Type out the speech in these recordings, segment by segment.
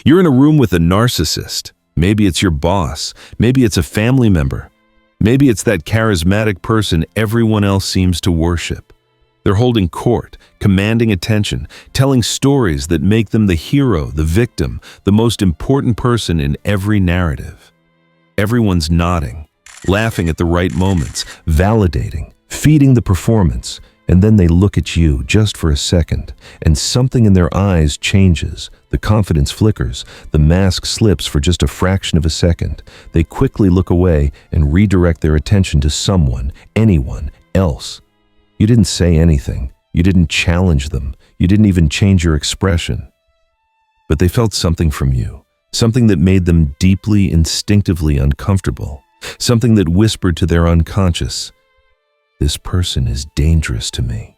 You're in a room with a narcissist. Maybe it's your boss. Maybe it's a family member. Maybe it's that charismatic person everyone else seems to worship. They're holding court, commanding attention, telling stories that make them the hero, the victim, the most important person in every narrative. Everyone's nodding, laughing at the right moments, validating, feeding the performance, and then they look at you just for a second, and something in their eyes changes. The confidence flickers, the mask slips for just a fraction of a second. They quickly look away and redirect their attention to someone, anyone else. You didn't say anything. You didn't challenge them. You didn't even change your expression. But they felt something from you, something that made them deeply, instinctively uncomfortable, something that whispered to their unconscious, "This person is dangerous to me."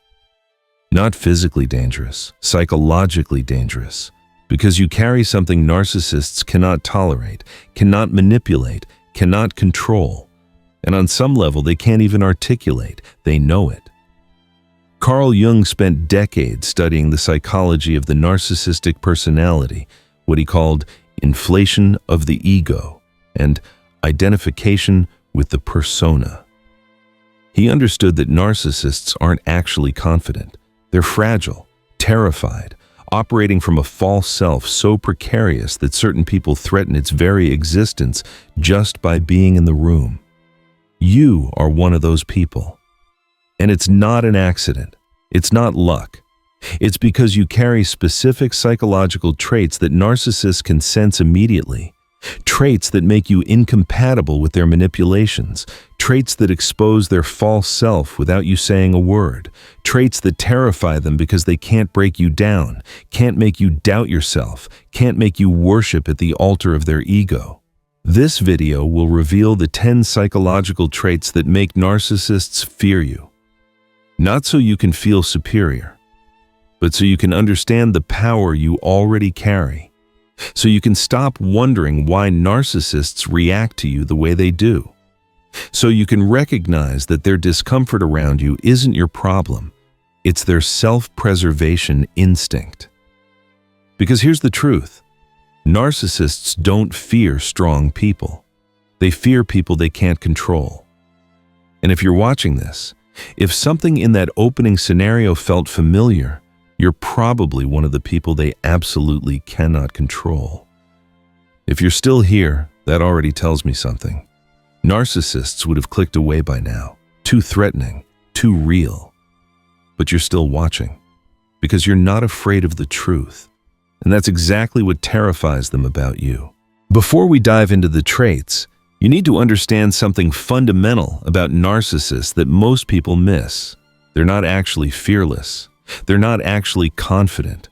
Not physically dangerous, psychologically dangerous, because you carry something narcissists cannot tolerate, cannot manipulate, cannot control. And on some level, they can't even articulate. They know it. Carl Jung spent decades studying the psychology of the narcissistic personality, what he called inflation of the ego and identification with the persona. He understood that narcissists aren't actually confident. They're fragile, terrified, operating from a false self so precarious that certain people threaten its very existence just by being in the room. You are one of those people. And it's not an accident. It's not luck. It's because you carry specific psychological traits that narcissists can sense immediately. Traits that make you incompatible with their manipulations. Traits that expose their false self without you saying a word. Traits that terrify them because they can't break you down, can't make you doubt yourself, can't make you worship at the altar of their ego. This video will reveal the 10 psychological traits that make narcissists fear you. Not so you can feel superior, but so you can understand the power you already carry. So you can stop wondering why narcissists react to you the way they do. So you can recognize that their discomfort around you isn't your problem. It's their self-preservation instinct. Because here's the truth. Narcissists don't fear strong people. They fear people they can't control. And if you're watching this, if something in that opening scenario felt familiar, you're probably one of the people they absolutely cannot control. If you're still here, that already tells me something. Narcissists would have clicked away by now. Too threatening, too real. But you're still watching, because you're not afraid of the truth. And that's exactly what terrifies them about you. Before we dive into the traits, you need to understand something fundamental about narcissists that most people miss. They're not actually fearless. They're not actually confident.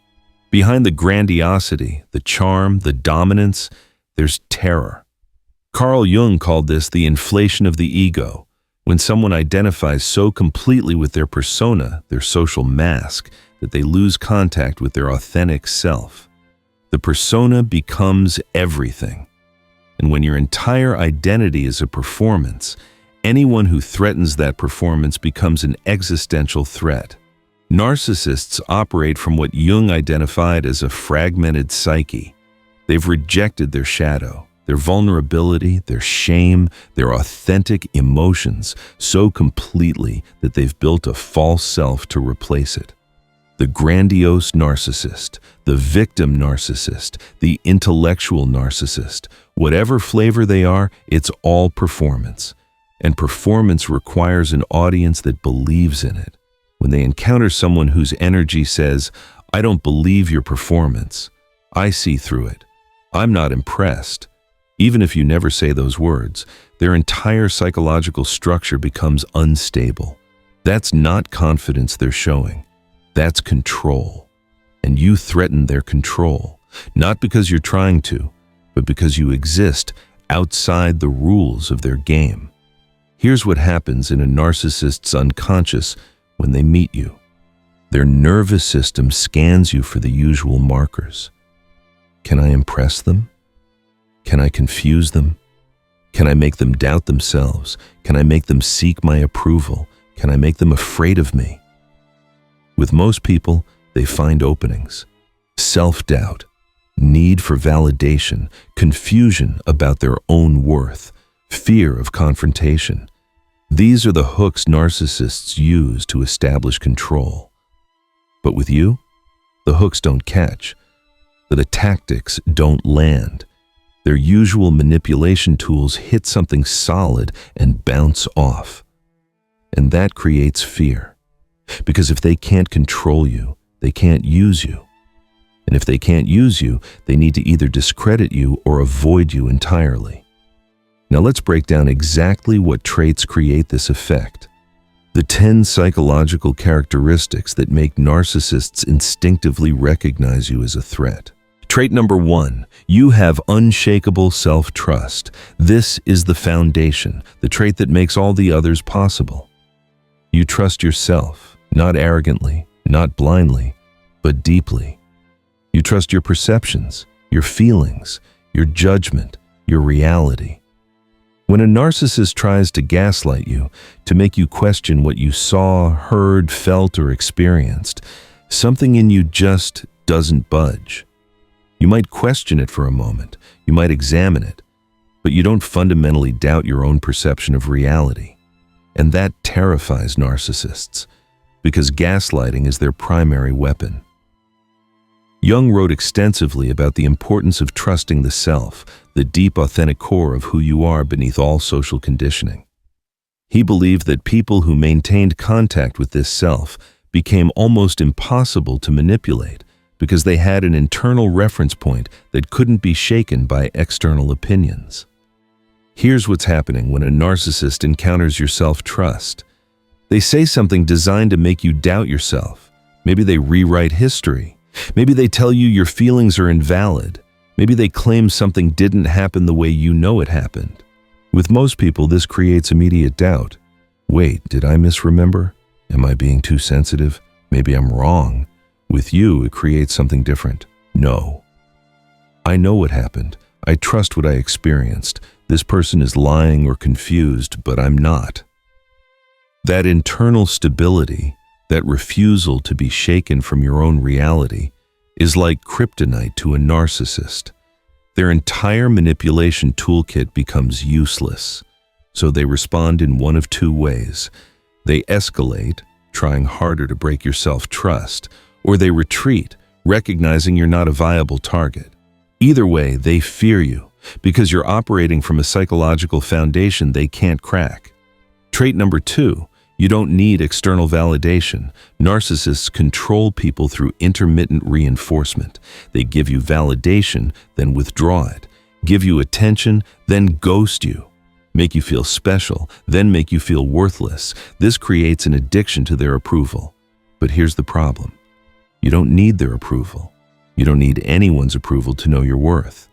Behind the grandiosity, the charm, the dominance, there's terror. Carl Jung called this the inflation of the ego, when someone identifies so completely with their persona, their social mask, that they lose contact with their authentic self. The persona becomes everything. And when your entire identity is a performance, anyone who threatens that performance becomes an existential threat. Narcissists operate from what Jung identified as a fragmented psyche. They've rejected their shadow, their vulnerability, their shame, their authentic emotions so completely that they've built a false self to replace it. The grandiose narcissist, the victim narcissist, the intellectual narcissist, whatever flavor they are, it's all performance. And performance requires an audience that believes in it. When they encounter someone whose energy says, "I don't believe your performance. I see through it. I'm not impressed." Even if you never say those words, their entire psychological structure becomes unstable. That's not confidence they're showing. That's control. And you threaten their control, not because you're trying to, but because you exist outside the rules of their game. Here's what happens in a narcissist's unconscious when they meet you. Their nervous system scans you for the usual markers. Can I impress them? Can I confuse them? Can I make them doubt themselves? Can I make them seek my approval? Can I make them afraid of me? With most people, they find openings. Self-doubt, need for validation, confusion about their own worth, fear of confrontation. These are the hooks narcissists use to establish control. But with you, the hooks don't catch. The tactics don't land. Their usual manipulation tools hit something solid and bounce off. And that creates fear. Because if they can't control you, they can't use you. And if they can't use you, they need to either discredit you or avoid you entirely. Now let's break down exactly what traits create this effect. The 10 psychological characteristics that make narcissists instinctively recognize you as a threat. Trait number 1, you have unshakable self-trust. This is the foundation, the trait that makes all the others possible. You trust yourself, not arrogantly, not blindly, but deeply. You trust your perceptions, your feelings, your judgment, your reality. When a narcissist tries to gaslight you, to make you question what you saw, heard, felt, or experienced, something in you just doesn't budge. You might question it for a moment, you might examine it, but you don't fundamentally doubt your own perception of reality. And that terrifies narcissists, because gaslighting is their primary weapon. Jung wrote extensively about the importance of trusting the self, the deep, authentic core of who you are beneath all social conditioning. He believed that people who maintained contact with this self became almost impossible to manipulate because they had an internal reference point that couldn't be shaken by external opinions. Here's what's happening when a narcissist encounters your self-trust. They say something designed to make you doubt yourself. Maybe they rewrite history. Maybe they tell you your feelings are invalid. Maybe they claim something didn't happen the way you know it happened. With most people, this creates immediate doubt. Wait, did I misremember? Am I being too sensitive? Maybe I'm wrong. With you, it creates something different. No. I know what happened. I trust what I experienced. This person is lying or confused, but I'm not. That internal stability, that refusal to be shaken from your own reality, is like kryptonite to a narcissist. Their entire manipulation toolkit becomes useless, so they respond in one of two ways. They escalate, trying harder to break your self-trust, or they retreat, recognizing you're not a viable target. Either way, they fear you, because you're operating from a psychological foundation they can't crack. Trait number 2, you don't need external validation. Narcissists control people through intermittent reinforcement. They give you validation, then withdraw it. Give you attention, then ghost you. Make you feel special, then make you feel worthless. This creates an addiction to their approval. But here's the problem. You don't need their approval. You don't need anyone's approval to know your worth.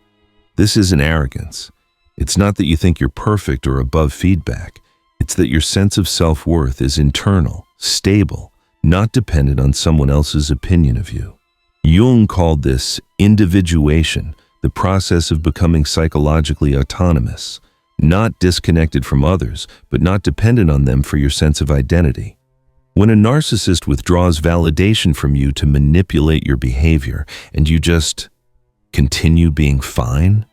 This isn't arrogance. It's not that you think you're perfect or above feedback. It's that your sense of self-worth is internal, stable, not dependent on someone else's opinion of you. Jung called this individuation, the process of becoming psychologically autonomous, not disconnected from others, but not dependent on them for your sense of identity. When a narcissist withdraws validation from you to manipulate your behavior, and you just continue being fine,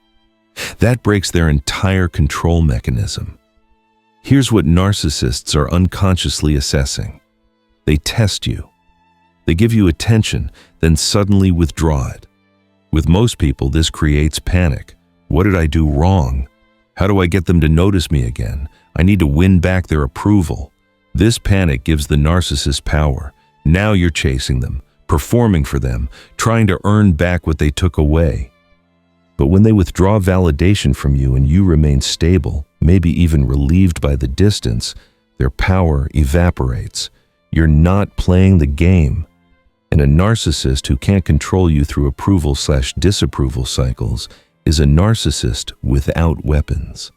that breaks their entire control mechanism. Here's what narcissists are unconsciously assessing. They test you. They give you attention, then suddenly withdraw it. With most people, this creates panic. What did I do wrong? How do I get them to notice me again? I need to win back their approval. This panic gives the narcissist power. Now you're chasing them, performing for them, trying to earn back what they took away. But when they withdraw validation from you and you remain stable, maybe even relieved by the distance, their power evaporates. You're not playing the game. And a narcissist who can't control you through approval/disapproval cycles is a narcissist without weapons.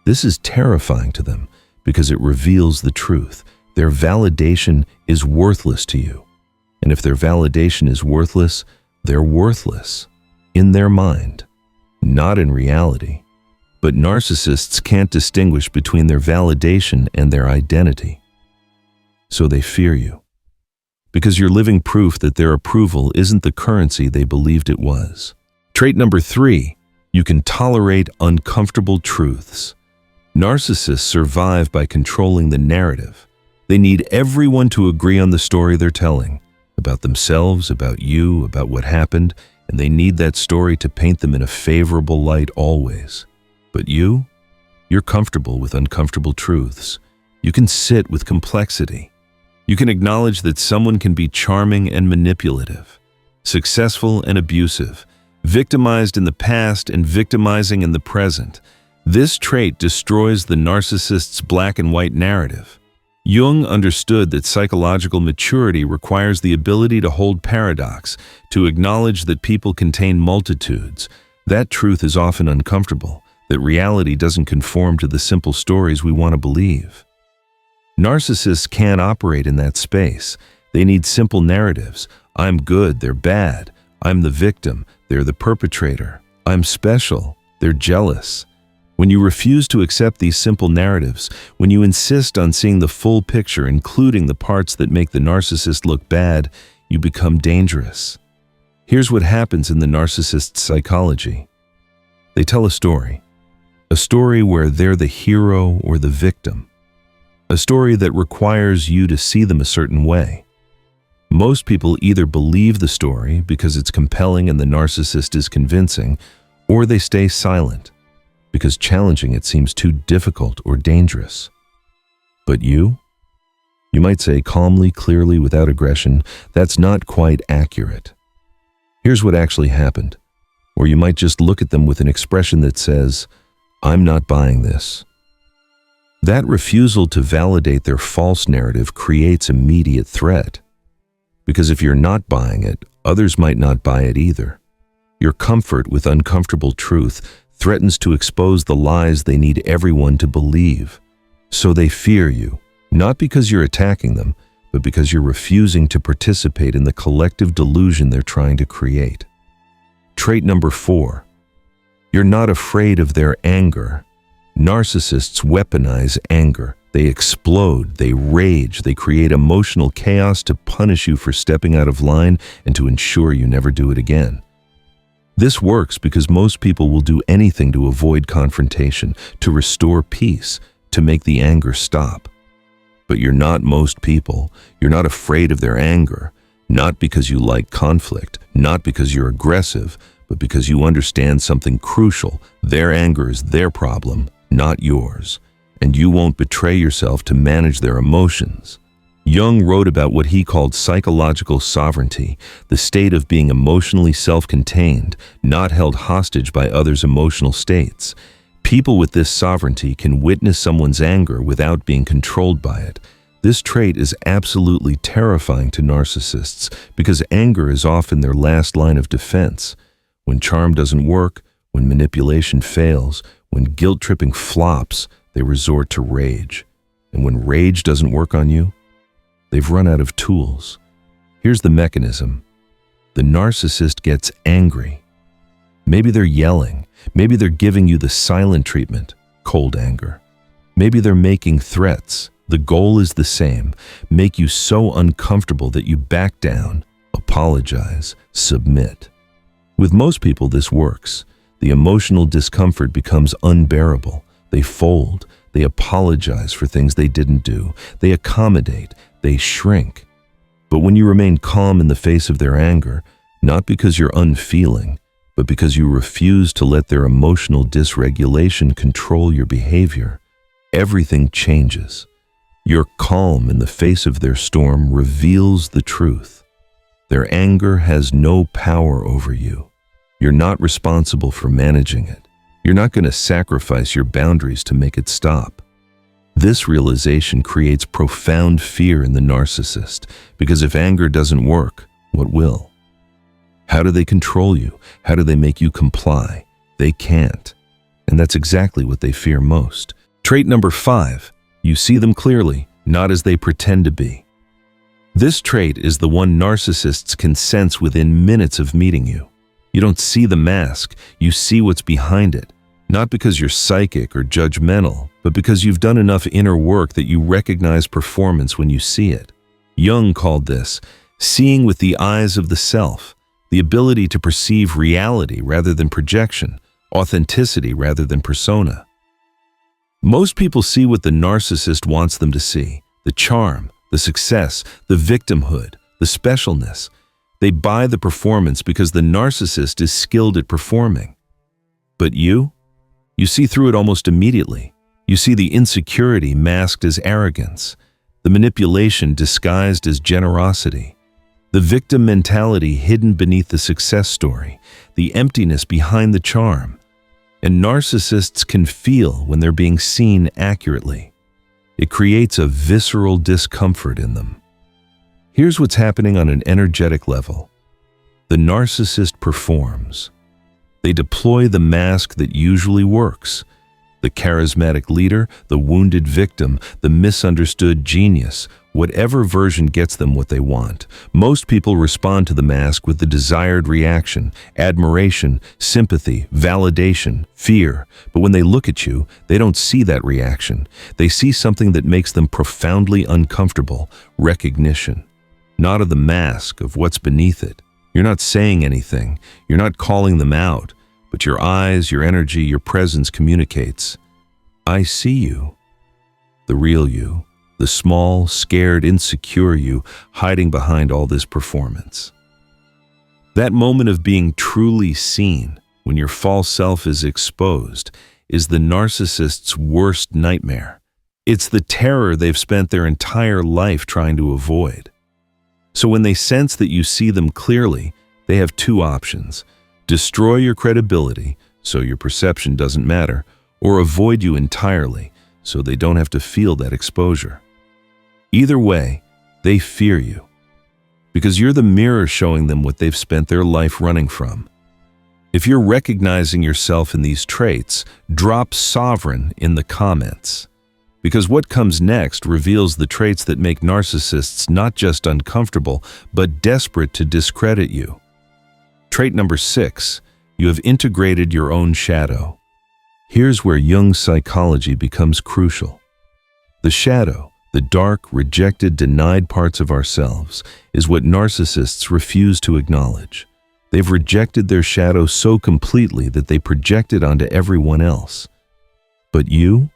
This is terrifying to them because it reveals the truth. Their validation is worthless to you. And if their validation is worthless, they're worthless in their mind, not in reality. But narcissists can't distinguish between their validation and their identity. So they fear you, because you're living proof that their approval isn't the currency they believed it was. Trait number 3, you can tolerate uncomfortable truths. Narcissists survive by controlling the narrative. They need everyone to agree on the story they're telling, about themselves, about you, about what happened, and they need that story to paint them in a favorable light always. But you're comfortable with uncomfortable truths. You can sit with complexity. You can acknowledge that someone can be charming and manipulative, successful and abusive, victimized in the past and victimizing in the present. This trait destroys the narcissist's black and white narrative. Jung understood that psychological maturity requires the ability to hold paradox, to acknowledge that people contain multitudes. That truth is often uncomfortable, that reality doesn't conform to the simple stories we want to believe. Narcissists can't operate in that space. They need simple narratives. I'm good, they're bad. I'm the victim, they're the perpetrator. I'm special, they're jealous. When you refuse to accept these simple narratives, when you insist on seeing the full picture, including the parts that make the narcissist look bad, you become dangerous. Here's what happens in the narcissist's psychology. They tell a story where they're the hero or the victim, a story that requires you to see them a certain way. Most people either believe the story because it's compelling and the narcissist is convincing, or they stay silent because challenging it seems too difficult or dangerous. But you might say calmly, clearly, without aggression, that's not quite accurate. Here's what actually happened. Or you might just look at them with an expression that says, I'm not buying this. That refusal to validate their false narrative creates immediate threat. Because if you're not buying it, others might not buy it either. Your comfort with uncomfortable truth threatens to expose the lies they need everyone to believe. So they fear you, not because you're attacking them, but because you're refusing to participate in the collective delusion they're trying to create. Trait number 4, you're not afraid of their anger. Narcissists weaponize anger. They explode, they rage, they create emotional chaos to punish you for stepping out of line and to ensure you never do it again. This works because most people will do anything to avoid confrontation, to restore peace, to make the anger stop. But you're not most people. You're not afraid of their anger, not because you like conflict, not because you're aggressive, but because you understand something crucial. Their anger is their problem, not yours. And you won't betray yourself to manage their emotions. Jung wrote about what he called psychological sovereignty, the state of being emotionally self-contained, not held hostage by others' emotional states. People with this sovereignty can witness someone's anger without being controlled by it. This trait is absolutely terrifying to narcissists because anger is often their last line of defense. When charm doesn't work, when manipulation fails, when guilt-tripping flops, they resort to rage. And when rage doesn't work on you, they've run out of tools. Here's the mechanism. The narcissist gets angry. Maybe they're yelling. Maybe they're giving you the silent treatment, cold anger. Maybe they're making threats. The goal is the same. Make you so uncomfortable that you back down, apologize, submit. With most people, this works. The emotional discomfort becomes unbearable. They fold. They apologize for things they didn't do. They accommodate. They shrink. But when you remain calm in the face of their anger, not because you're unfeeling, but because you refuse to let their emotional dysregulation control your behavior, everything changes. Your calm in the face of their storm reveals the truth. Their anger has no power over you. You're not responsible for managing it. You're not going to sacrifice your boundaries to make it stop. This realization creates profound fear in the narcissist, because if anger doesn't work, what will? How do they control you? How do they make you comply? They can't. And that's exactly what they fear most. Trait number 5, you see them clearly, not as they pretend to be. This trait is the one narcissists can sense within minutes of meeting you. You don't see the mask, you see what's behind it. Not because you're psychic or judgmental, but because you've done enough inner work that you recognize performance when you see it. Jung called this seeing with the eyes of the self. the ability to perceive reality rather than projection, authenticity rather than persona. Most people see what the narcissist wants them to see: the charm, the success, the victimhood, the specialness. They buy the performance because the narcissist is skilled at performing. But you see through it almost immediately. You see the insecurity masked as arrogance, the manipulation disguised as generosity, the victim mentality hidden beneath the success story, the emptiness behind the charm. And narcissists can feel when they're being seen accurately. It creates a visceral discomfort in them. Here's what's happening on an energetic level. The narcissist performs. They deploy the mask that usually works. The charismatic leader, the wounded victim, the misunderstood genius, whatever version gets them what they want. Most people respond to the mask with the desired reaction: admiration, sympathy, validation, fear. But when they look at you, they don't see that reaction. They see something that makes them profoundly uncomfortable: recognition. Not of the mask, of what's beneath it. You're not saying anything. You're not calling them out. But your eyes, your energy, your presence communicates. I see you. The real you. The small, scared, insecure you hiding behind all this performance. That moment of being truly seen, when your false self is exposed, is the narcissist's worst nightmare. It's the terror they've spent their entire life trying to avoid. So when they sense that you see them clearly, they have two options: destroy your credibility, so your perception doesn't matter, or avoid you entirely, so they don't have to feel that exposure. Either way, they fear you, because you're the mirror showing them what they've spent their life running from. If you're recognizing yourself in these traits, drop sovereign in the comments, because what comes next reveals the traits that make narcissists not just uncomfortable, but desperate to discredit you. Trait number 6, you have integrated your own shadow. Here's where Jung's psychology becomes crucial. The shadow, the dark, rejected, denied parts of ourselves, is what narcissists refuse to acknowledge. They've rejected their shadow so completely that they project it onto everyone else. But you've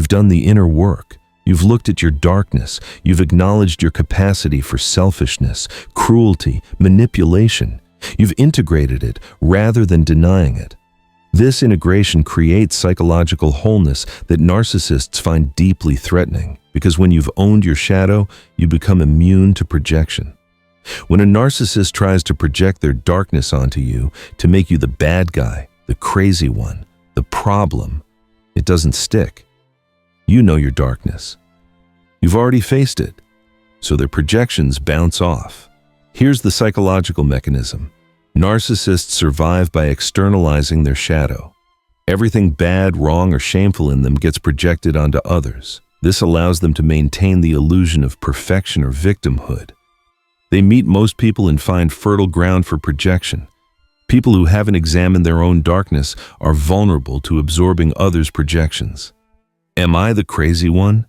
done the inner work. You've looked at your darkness. You've acknowledged your capacity for selfishness, cruelty, manipulation. You've integrated it rather than denying it. This integration creates psychological wholeness that narcissists find deeply threatening, because when you've owned your shadow, you become immune to projection. When a narcissist tries to project their darkness onto you to make you the bad guy, the crazy one, the problem, it doesn't stick. You know your darkness. You've already faced it, so their projections bounce off. Here's the psychological mechanism. Narcissists survive by externalizing their shadow. Everything bad, wrong, or shameful in them gets projected onto others. This allows them to maintain the illusion of perfection or victimhood. They meet most people and find fertile ground for projection. People who haven't examined their own darkness are vulnerable to absorbing others' projections. Am I the crazy one?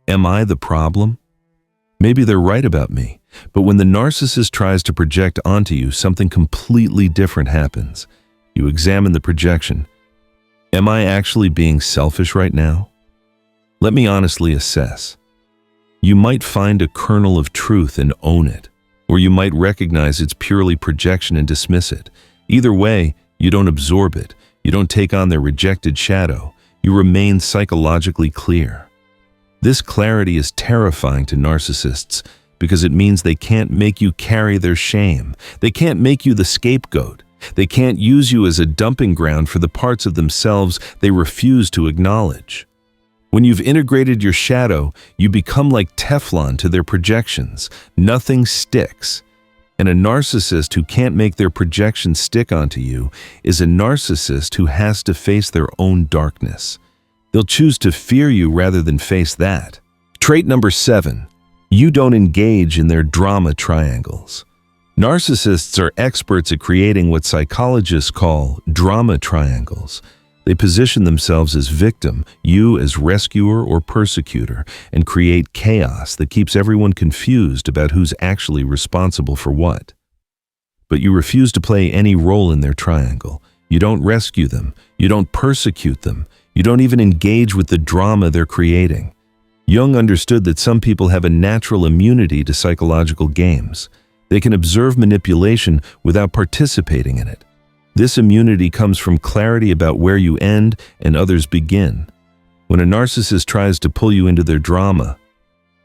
Am I the problem? Maybe they're right about me, but when the narcissist tries to project onto you, something completely different happens. You examine the projection. Am I actually being selfish right now? Let me honestly assess. You might find a kernel of truth and own it, or you might recognize it's purely projection and dismiss it. Either way, you don't absorb it. You don't take on their rejected shadow. You remain psychologically clear. This clarity is terrifying to narcissists because it means they can't make you carry their shame. They can't make you the scapegoat. They can't use you as a dumping ground for the parts of themselves they refuse to acknowledge. When you've integrated your shadow, you become like Teflon to their projections. Nothing sticks. And a narcissist who can't make their projections stick onto you is a narcissist who has to face their own darkness. They'll choose to fear you rather than face that. Trait number 7, you don't engage in their drama triangles. Narcissists are experts at creating what psychologists call drama triangles. They position themselves as victim, you as rescuer or persecutor, and create chaos that keeps everyone confused about who's actually responsible for what. but you refuse to play any role in their triangle. You don't rescue them. You don't persecute them. You don't even engage with the drama they're creating. Jung understood that some people have a natural immunity to psychological games. They can observe manipulation without participating in it. This immunity comes from clarity about where you end and others begin. When a narcissist tries to pull you into their drama,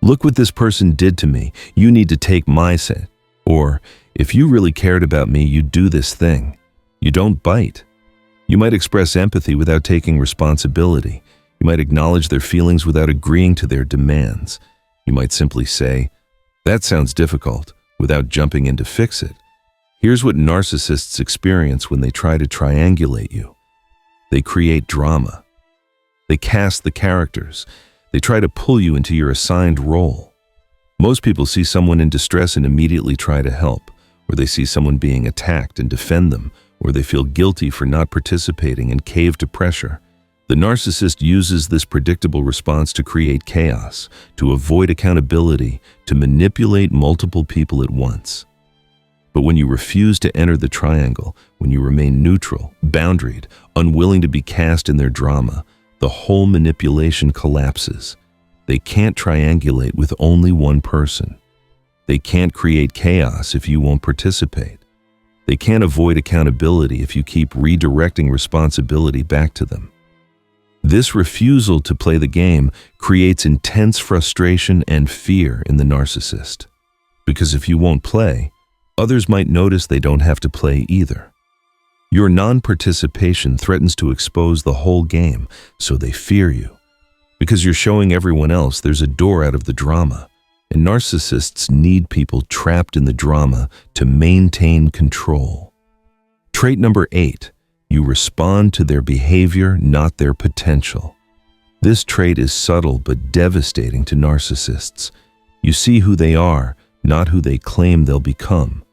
"Look what this person did to me, you need to take my side," or "If you really cared about me, you'd do this thing." You don't bite. You might express empathy without taking responsibility. You might acknowledge their feelings without agreeing to their demands. You might simply say, "That sounds difficult," without jumping in to fix it. Here's what narcissists experience when they try to triangulate you. They create drama. They cast the characters. They try to pull you into your assigned role. Most people see someone in distress and immediately try to help, or they see someone being attacked and defend them, or they feel guilty for not participating and cave to pressure. The narcissist uses this predictable response to create chaos, to avoid accountability, to manipulate multiple people at once. But when you refuse to enter the triangle, when you remain neutral, boundaried, unwilling to be cast in their drama, the whole manipulation collapses. They can't triangulate with only one person. They can't create chaos if you won't participate. They can't avoid accountability if you keep redirecting responsibility back to them. This refusal to play the game creates intense frustration and fear in the narcissist. Because if you won't play, others might notice they don't have to play either. Your non-participation threatens to expose the whole game, so they fear you. Because you're showing everyone else there's a door out of the drama. And narcissists need people trapped in the drama to maintain control. Trait number 8, you respond to their behavior, not their potential. This trait is subtle but devastating to narcissists. You see who they are, not who they claim they'll become.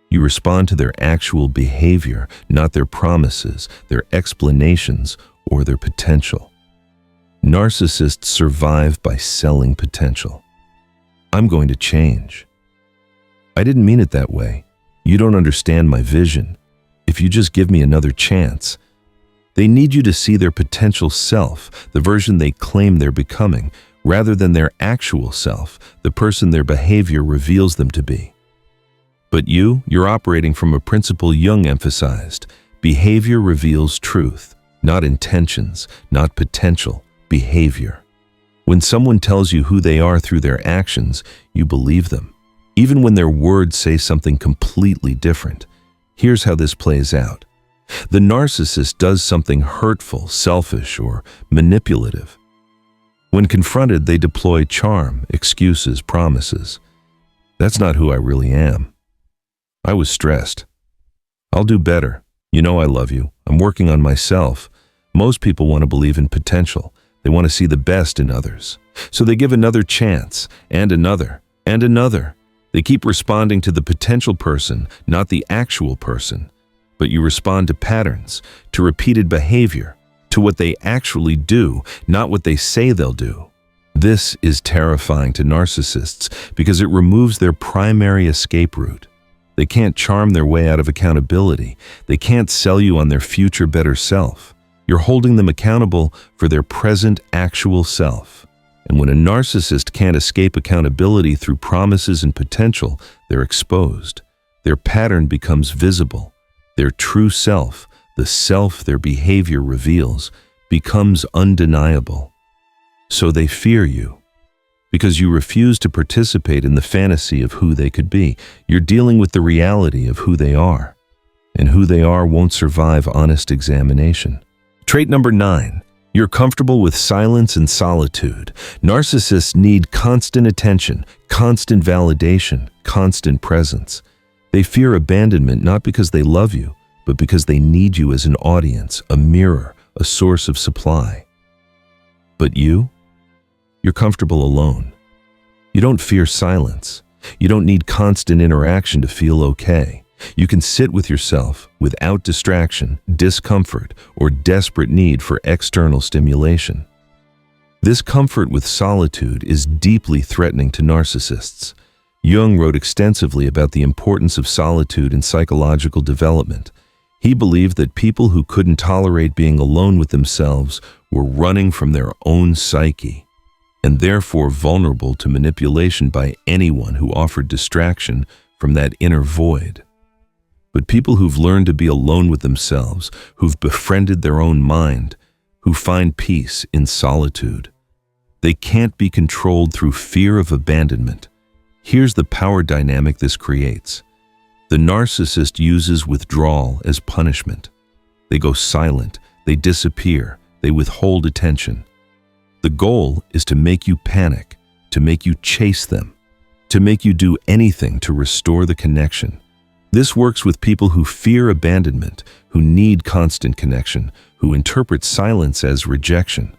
You respond to their actual behavior, not their promises, their explanations, or their potential. Narcissists survive by selling potential. "I'm going to change. I didn't mean it that way. You don't understand my vision. If you just give me another chance." They need you to see their potential self, the version they claim they're becoming, rather than their actual self, the person their behavior reveals them to be. But you're operating from a principle Jung emphasized. Behavior reveals truth, not intentions, not potential, behavior. When someone tells you who they are through their actions, you believe them, even when their words say something completely different. Here's how this plays out. The narcissist does something hurtful, selfish, or manipulative. When confronted, they deploy charm, excuses, promises. "That's not who I really am. I was stressed. I'll do better. You know I love you. I'm working on myself." Most people want to believe in potential. They want to see the best in others. So they give another chance, and another, and another. They keep responding to the potential person, not the actual person. But you respond to patterns, to repeated behavior, to what they actually do, not what they say they'll do. This is terrifying to narcissists because it removes their primary escape route. They can't charm their way out of accountability. They can't sell you on their future better self. You're holding them accountable for their present actual self. And when a narcissist can't escape accountability through promises and potential, they're exposed. Their pattern becomes visible. Their true self, the self their behavior reveals, becomes undeniable. So they fear you. Because you refuse to participate in the fantasy of who they could be. You're dealing with the reality of who they are. And who they are won't survive honest examination. Trait number 9, you're comfortable with silence and solitude. Narcissists need constant attention, constant validation, constant presence. They fear abandonment not because they love you, but because they need you as an audience, a mirror, a source of supply. But you're comfortable alone. You don't fear silence. You don't need constant interaction to feel okay. You can sit with yourself without distraction, discomfort, or desperate need for external stimulation. This comfort with solitude is deeply threatening to narcissists Jung wrote extensively about the importance of solitude in psychological development. He believed that people who couldn't tolerate being alone with themselves were running from their own psyche, and therefore vulnerable to manipulation by anyone who offered distraction from that inner void. But people who've learned to be alone with themselves, who've befriended their own mind, who find peace in solitude, they can't be controlled through fear of abandonment. Here's the power dynamic this creates. The narcissist uses withdrawal as punishment. They go silent, they disappear, they withhold attention. The goal is to make you panic, to make you chase them, to make you do anything to restore the connection. This works with people who fear abandonment, who need constant connection, who interpret silence as rejection.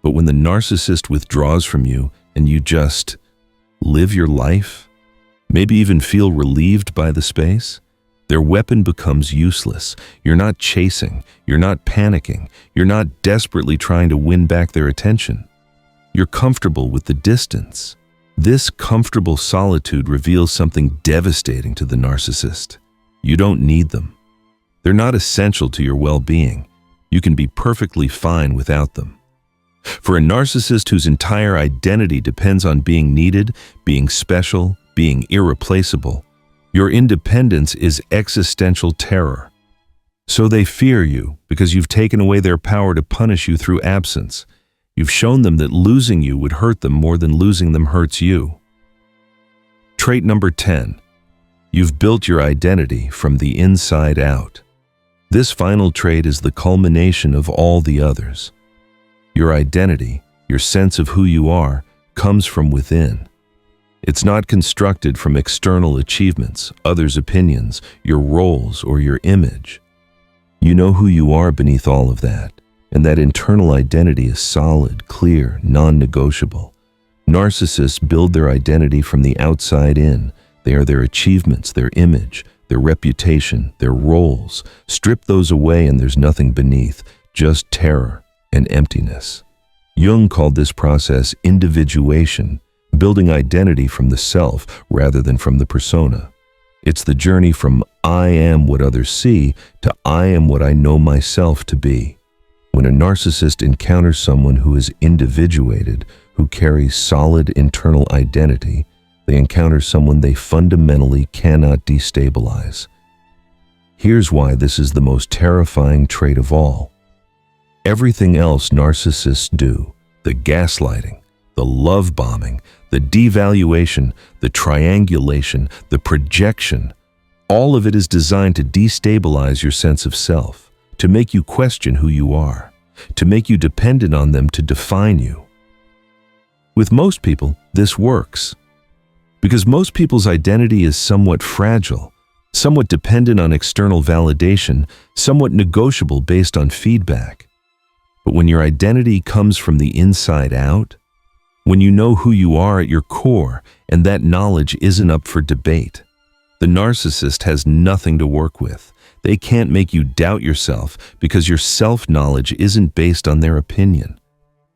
But when the narcissist withdraws from you and you just live your life, maybe even feel relieved by the space, their weapon becomes useless. You're not chasing, you're not panicking, you're not desperately trying to win back their attention. You're comfortable with the distance. This comfortable solitude reveals something devastating to the narcissist. You don't need them. They're not essential to your well-being. You can be perfectly fine without them. For a narcissist whose entire identity depends on being needed, being special, being irreplaceable, your independence is existential terror. So they fear you because you've taken away their power to punish you through absence. You've shown them that losing you would hurt them more than losing them hurts you. Trait number 10. You've built your identity from the inside out. This final trait is the culmination of all the others. Your identity, your sense of who you are, comes from within. It's not constructed from external achievements, others' opinions, your roles, or your image. You know who you are beneath all of that, and that internal identity is solid, clear, non-negotiable. Narcissists build their identity from the outside in. They are their achievements, their image, their reputation, their roles. Strip those away and there's nothing beneath, just terror and emptiness. Jung called this process individuation, building identity from the self rather than from the persona. It's the journey from I am what others see to I am what I know myself to be. When a narcissist encounters someone who is individuated, who carries solid internal identity, they encounter someone they fundamentally cannot destabilize. Here's why this is the most terrifying trait of all. Everything else narcissists do, the gaslighting, the love bombing, the devaluation, the triangulation, the projection, all of it is designed to destabilize your sense of self, to make you question who you are, to make you dependent on them to define you. With most people, this works. Because most people's identity is somewhat fragile, somewhat dependent on external validation, somewhat negotiable based on feedback. But when your identity comes from the inside out, when you know who you are at your core and that knowledge isn't up for debate, the narcissist has nothing to work with. They can't make you doubt yourself because your self-knowledge isn't based on their opinion.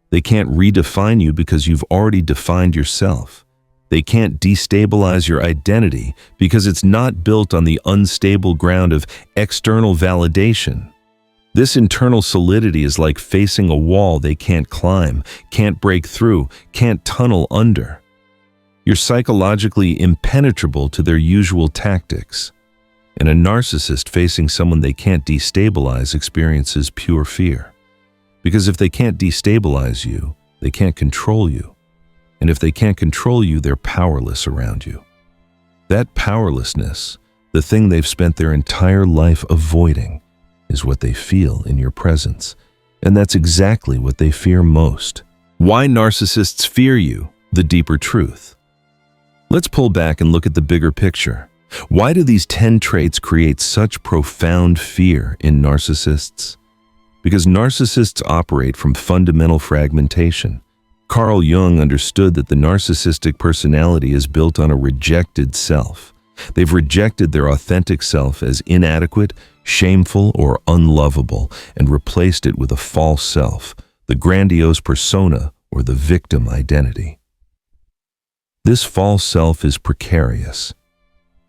They can't redefine you because you've already defined yourself. They can't destabilize your identity because it's not built on the unstable ground of external validation. This internal solidity is like facing a wall they can't climb, can't break through, can't tunnel under. You're psychologically impenetrable to their usual tactics. And a narcissist facing someone they can't destabilize experiences pure fear. Because if they can't destabilize you, they can't control you. And if they can't control you, they're powerless around you. That powerlessness, the thing they've spent their entire life avoiding, is what they feel in your presence. And that's exactly what they fear most. Why narcissists fear you, the deeper truth. Let's pull back and look at the bigger picture. Why do these 10 traits create such profound fear in narcissists? Because narcissists operate from fundamental fragmentation. Carl Jung understood that the narcissistic personality is built on a rejected self. They've rejected their authentic self as inadequate, shameful, or unlovable, and replaced it with a false self, the grandiose persona or the victim identity. This false self is precarious.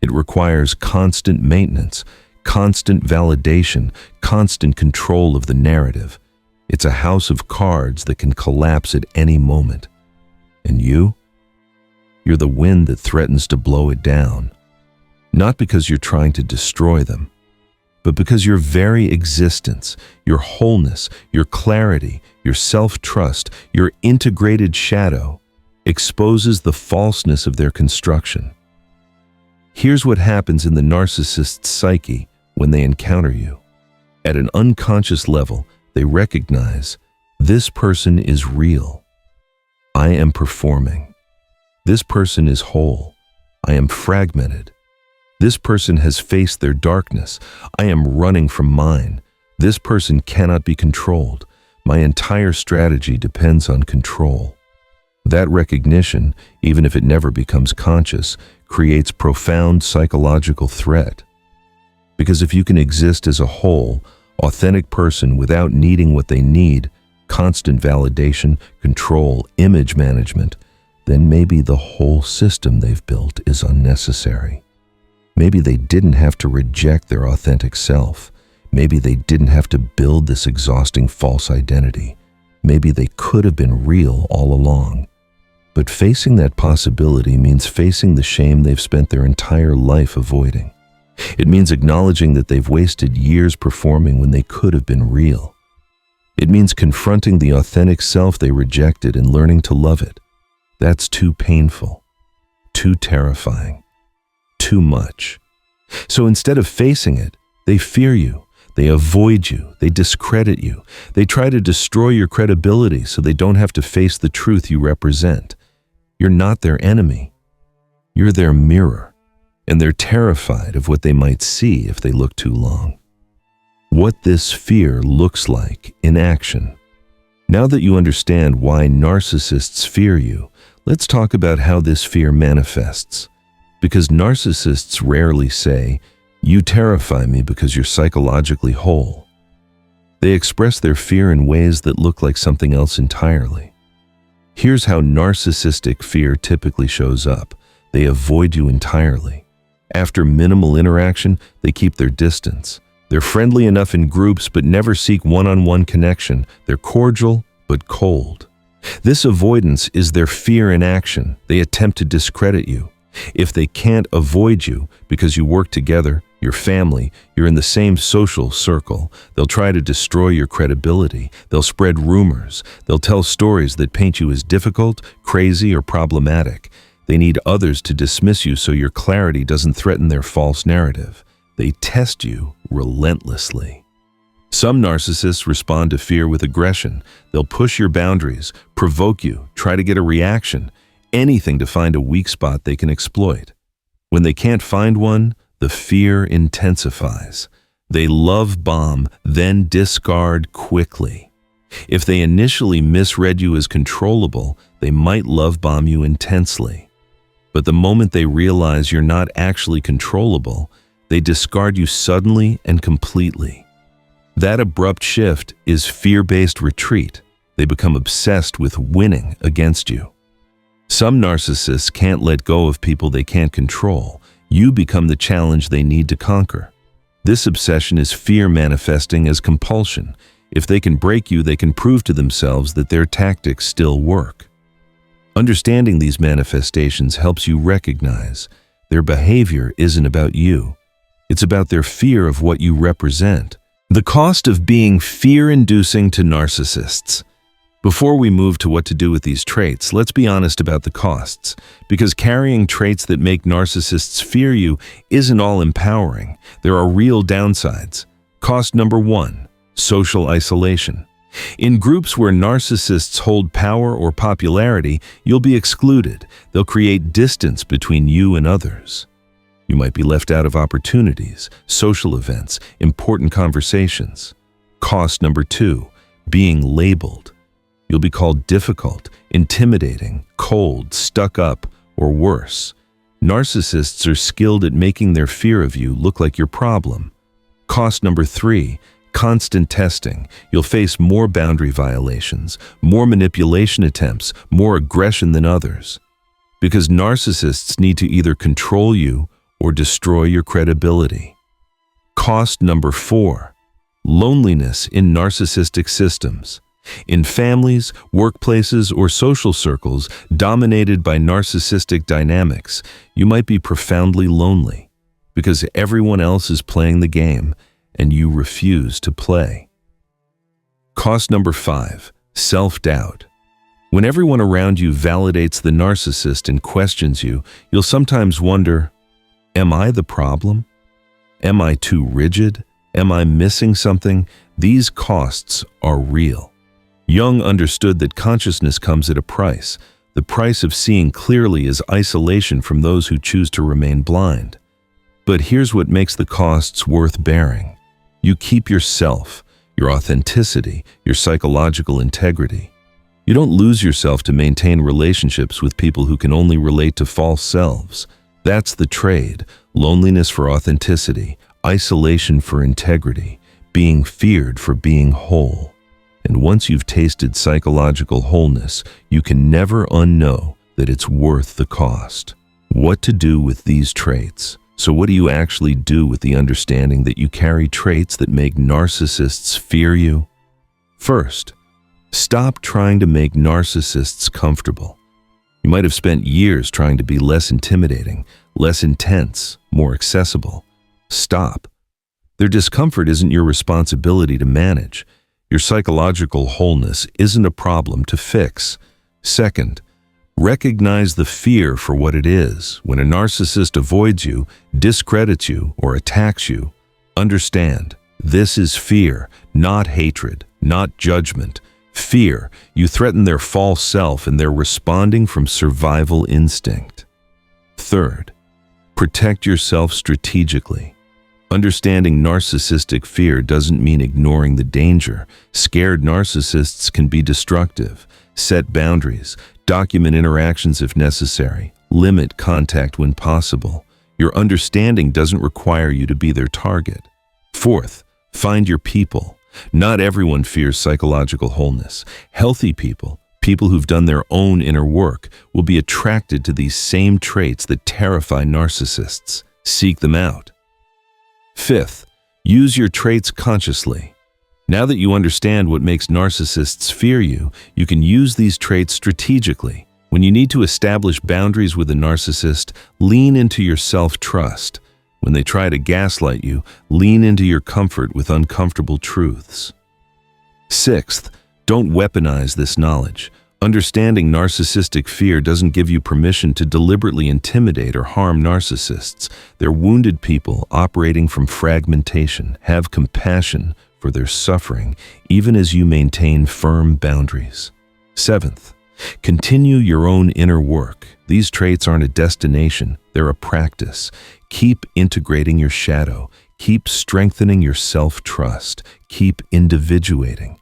It requires constant maintenance, constant validation, constant control of the narrative. It's a house of cards that can collapse at any moment. And you're the wind that threatens to blow it down. Not because you're trying to destroy them, but because your very existence, your wholeness, your clarity, your self-trust, your integrated shadow exposes the falseness of their construction. Here's what happens in the narcissist's psyche when they encounter you. At an unconscious level, they recognize, this person is real. I am performing. This person is whole. I am fragmented. This person has faced their darkness. I am running from mine. This person cannot be controlled. My entire strategy depends on control. That recognition, even if it never becomes conscious, creates profound psychological threat. Because if you can exist as a whole, authentic person without needing what they need, constant validation, control, image management, then maybe the whole system they've built is unnecessary. Maybe they didn't have to reject their authentic self. Maybe they didn't have to build this exhausting false identity. Maybe they could have been real all along. But facing that possibility means facing the shame they've spent their entire life avoiding. It means acknowledging that they've wasted years performing when they could have been real. It means confronting the authentic self they rejected and learning to love it. That's too painful, too terrifying, too much. So instead of facing it, they fear you, they avoid you, they discredit you, they try to destroy your credibility so they don't have to face the truth you represent. You're not their enemy. You're their mirror, and they're terrified of what they might see if they look too long. What this fear looks like in action. Now that you understand why narcissists fear you, let's talk about how this fear manifests. Because narcissists rarely say, "You terrify me because you're psychologically whole." They express their fear in ways that look like something else entirely. Here's how narcissistic fear typically shows up. They avoid you entirely. After minimal interaction, they keep their distance. They're friendly enough in groups but never seek one-on-one connection. They're cordial but cold. This avoidance is their fear in action. They attempt to discredit you. If they can't avoid you because you work together, your family, you're in the same social circle, they'll try to destroy your credibility. They'll spread rumors. They'll tell stories that paint you as difficult, crazy, or problematic. They need others to dismiss you so your clarity doesn't threaten their false narrative. They test you relentlessly. Some narcissists respond to fear with aggression. They'll push your boundaries, provoke you, try to get a reaction, anything to find a weak spot they can exploit. When they can't find one, the fear intensifies. They love bomb, then discard quickly. If they initially misread you as controllable, they might love bomb you intensely. But the moment they realize you're not actually controllable, they discard you suddenly and completely. That abrupt shift is fear-based retreat. They become obsessed with winning against you. Some narcissists can't let go of people they can't control. You become the challenge they need to conquer. This obsession is fear manifesting as compulsion. If they can break you, they can prove to themselves that their tactics still work. Understanding these manifestations helps you recognize their behavior isn't about you. It's about their fear of what you represent. The cost of being fear-inducing to narcissists. Before we move to what to do with these traits, let's be honest about the costs, because carrying traits that make narcissists fear you isn't all empowering. There are real downsides. Cost number 1, social isolation. In groups where narcissists hold power or popularity, you'll be excluded. They'll create distance between you and others. You might be left out of opportunities, social events, important conversations. Cost number 2, being labeled. You'll be called difficult, intimidating, cold, stuck up, or worse. Narcissists are skilled at making their fear of you look like your problem. Cost number 3, constant testing. You'll face more boundary violations, more manipulation attempts, more aggression than others. Because narcissists need to either control you or destroy your credibility. Cost number 4. Loneliness in narcissistic systems. In families, workplaces, or social circles dominated by narcissistic dynamics, you might be profoundly lonely because everyone else is playing the game and you refuse to play. Cost number 5. Self-doubt. When everyone around you validates the narcissist and questions you, you'll sometimes wonder, am I the problem? Am I too rigid? Am I missing something? These costs are real. Jung understood that consciousness comes at a price. The price of seeing clearly is isolation from those who choose to remain blind. But here's what makes the costs worth bearing. You keep yourself, your authenticity, your psychological integrity. You don't lose yourself to maintain relationships with people who can only relate to false selves. That's the trade: loneliness for authenticity, isolation for integrity, being feared for being whole. And once you've tasted psychological wholeness, you can never unknow that it's worth the cost. What to do with these traits? So what do you actually do with the understanding that you carry traits that make narcissists fear you? First, stop trying to make narcissists comfortable. You might have spent years trying to be less intimidating, less intense, more accessible. Stop. Their discomfort isn't your responsibility to manage. Your psychological wholeness isn't a problem to fix. Second, recognize the fear for what it is. When a narcissist avoids you, discredits you, or attacks you, understand, this is fear, not hatred, not judgment. Fear. You threaten their false self and they're responding from survival instinct. Third, protect yourself strategically. Understanding narcissistic fear doesn't mean ignoring the danger. Scared narcissists can be destructive. Set boundaries. Document interactions if necessary. Limit contact when possible. Your understanding doesn't require you to be their target. Fourth, find your people. Not everyone fears psychological wholeness. Healthy people, people who've done their own inner work, will be attracted to these same traits that terrify narcissists. Seek them out. Fifth, use your traits consciously. Now that you understand what makes narcissists fear you, you can use these traits strategically. When you need to establish boundaries with a narcissist, lean into your self-trust. When they try to gaslight you, lean into your comfort with uncomfortable truths. Sixth, don't weaponize this knowledge. Understanding narcissistic fear doesn't give you permission to deliberately intimidate or harm narcissists. They're wounded people operating from fragmentation. Have compassion for their suffering, even as you maintain firm boundaries. Seventh, continue your own inner work. These traits aren't a destination, they're a practice. Keep integrating your shadow. Keep strengthening your self-trust. Keep individuating.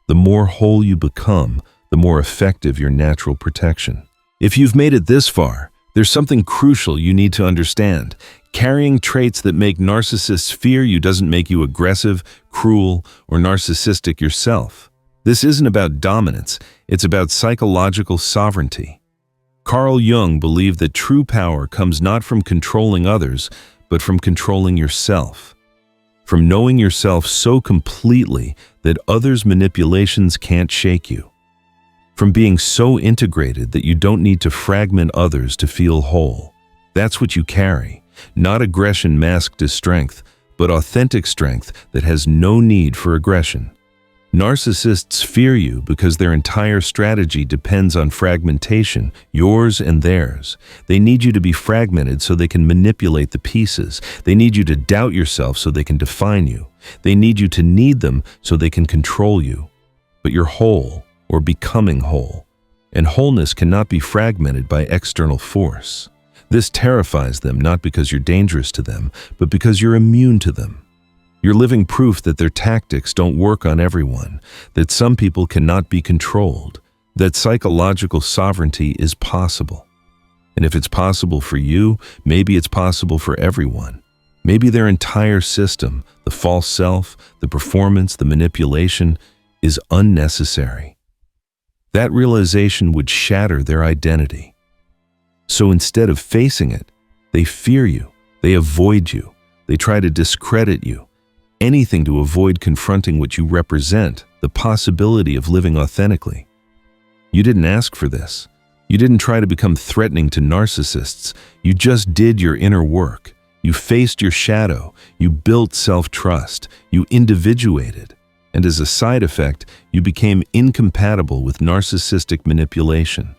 The more whole you become, the more effective your natural protection. If you've made it this far, there's something crucial you need to understand. Carrying traits that make narcissists fear you doesn't make you aggressive, cruel, or narcissistic yourself. This isn't about dominance, it's about psychological sovereignty. Carl Jung believed that true power comes not from controlling others, but from controlling yourself. From knowing yourself so completely that others' manipulations can't shake you. From being so integrated that you don't need to fragment others to feel whole. That's what you carry. Not aggression masked as strength, but authentic strength that has no need for aggression. Narcissists fear you because their entire strategy depends on fragmentation, yours and theirs. They need you to be fragmented so they can manipulate the pieces. They need you to doubt yourself so they can define you. They need you to need them so they can control you. But you're whole, or becoming whole, and wholeness cannot be fragmented by external force. This terrifies them not because you're dangerous to them, but because you're immune to them. You're living proof that their tactics don't work on everyone, that some people cannot be controlled, that psychological sovereignty is possible. And if it's possible for you, maybe it's possible for everyone. Maybe their entire system, the false self, the performance, the manipulation, is unnecessary. That realization would shatter their identity. So instead of facing it, they fear you, they avoid you, they try to discredit you. Anything to avoid confronting what you represent, the possibility of living authentically. You didn't ask for this. You didn't try to become threatening to narcissists. You just did your inner work. You faced your shadow. You built self-trust. You individuated. And as a side effect, you became incompatible with narcissistic manipulation.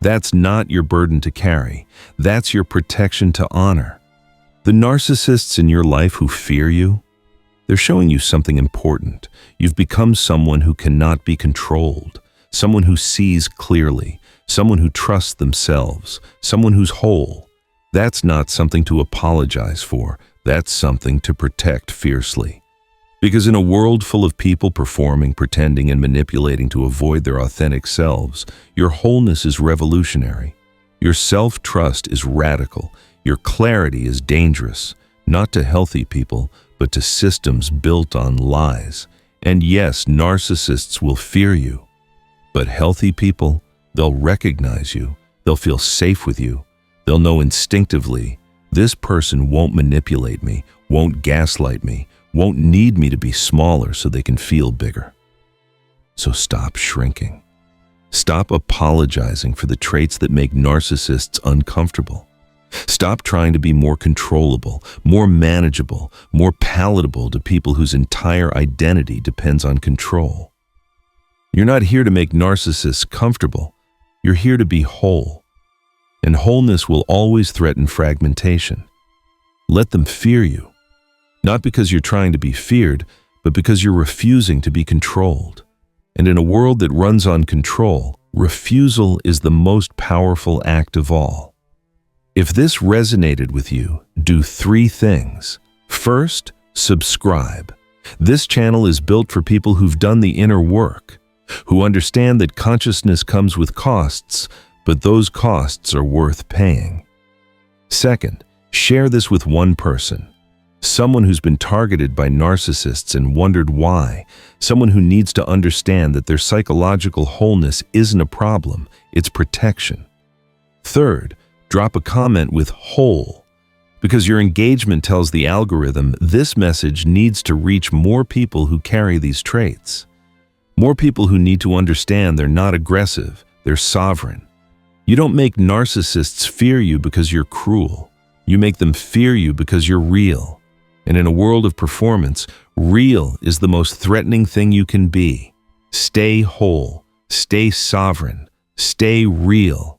That's not your burden to carry. That's your protection to honor. The narcissists in your life who fear you, they're showing you something important. You've become someone who cannot be controlled, someone who sees clearly, someone who trusts themselves, someone who's whole. That's not something to apologize for. That's something to protect fiercely. Because in a world full of people performing, pretending, and manipulating to avoid their authentic selves, your wholeness is revolutionary. Your self-trust is radical. Your clarity is dangerous, not to healthy people, but to systems built on lies. And yes, narcissists will fear you. But healthy people, they'll recognize you. They'll feel safe with you. They'll know instinctively, this person won't manipulate me, won't gaslight me, won't need me to be smaller so they can feel bigger. So stop shrinking. Stop apologizing for the traits that make narcissists uncomfortable. Stop trying to be more controllable, more manageable, more palatable to people whose entire identity depends on control. You're not here to make narcissists comfortable. You're here to be whole. And wholeness will always threaten fragmentation. Let them fear you. Not because you're trying to be feared, but because you're refusing to be controlled. And in a world that runs on control, refusal is the most powerful act of all. If this resonated with you, do 3 things. First, subscribe. This channel is built for people who've done the inner work, who understand that consciousness comes with costs, but those costs are worth paying. Second, share this with one person. Someone who's been targeted by narcissists and wondered why. Someone who needs to understand that their psychological wholeness isn't a problem, it's protection. Third, drop a comment with whole, because your engagement tells the algorithm this message needs to reach more people who carry these traits. More people who need to understand they're not aggressive, they're sovereign. You don't make narcissists fear you because you're cruel. You make them fear you because you're real. And in a world of performance, real is the most threatening thing you can be. Stay whole, stay sovereign, stay real.